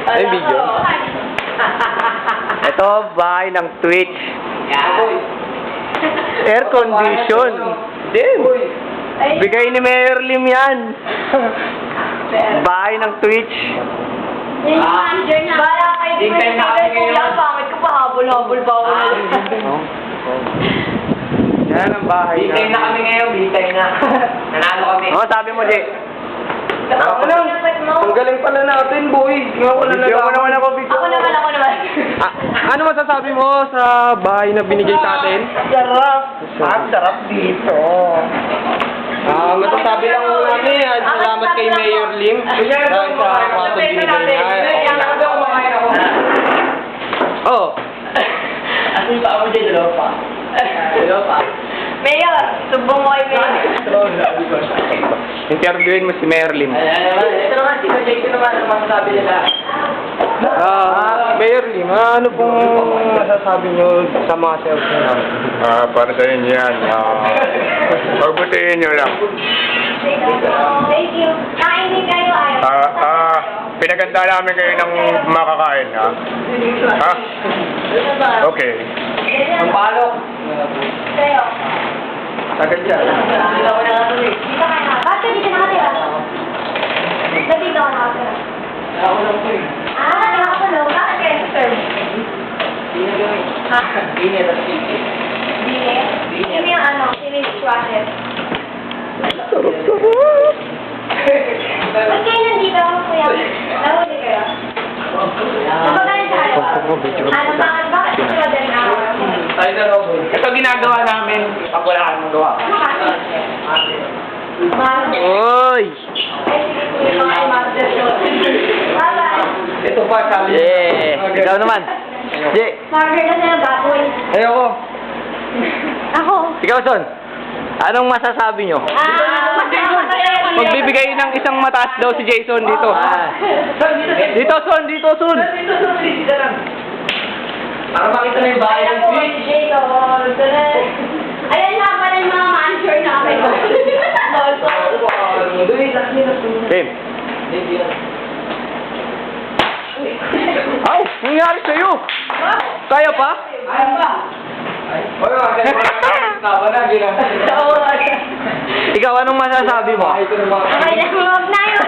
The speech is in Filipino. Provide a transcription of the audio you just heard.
May video. Ito, bahay ng Twitch. Air condition. Din. Bigay ni Mayor Lim yan. Bahay ng Twitch. Bala kayo di ba yung kuya, pangit ko pa, habol-habol pa ako. Yan ang bahay na. Bitay na kami ngayon, bitay na. Nanalo kami. Ano sabi mo, Jay? Ang galing pala natin, boy. Nga ko na Video mo naman ako, video. Ako naman. Ano masasabi mo sa bahay na binigay sa atin? Sarap. Sarap dito. Masasabi lang namin, salamat kay Mayor Lim. Dahil sa kwarto binigay niya. Oh. Ano yung paa mo dyan? Dalawa pa. Mayor, subong mo kay Mayor. Interviewin mo si Mayor Lim. Ito naman, si Jason naman ang masasabi nila. Mayor Lim, ano pong masasabi niyo sa mga sales niyo namin? Para sa inyo yan. Pagbutihin nyo lang. Thank you. Kainin kayo ay. Pinaganda namin kayo ng makakain, ha? Ha? Okay. Ang palok. Sa'yo. Agad yan. Hindi ako nakatuloy. Dito ka na. Bakit ka dito nakatira? Dito ka nakatira. Ako lang po eh. Nakakulong. Bakit kayo serve? Sino gawin? Bini at Sino. Bine? Sino yung ano? Sino yung dishwasher? Ba't kayo nandito, kuya? Nahuli kayo? Napagaling sa halawa? Bakit gusto ka din ako? Tayo na ako. Ito ginagawa namin pag wala kang magawa. Oy! Ito pa, sabi. Yeah! Ikaw naman. Jay! Marker na sa'yo, baboy. Ayoko. Ako. Ikaw, Son. Anong masasabi nyo? Magbibigay ng isang mataas daw si Jason dito. Dito, Son! Dito, Son! Para makita na yung bahay ng Twitch. Ayan nga pala yung mga ma-answer namin. Game. Ay! Nangyari sa'yo? Kaya pa? Ayaw ba? Oy, tawa na, gila. Ikaw, anong masasabi mo? Ito naman. Okay, huwag na yun.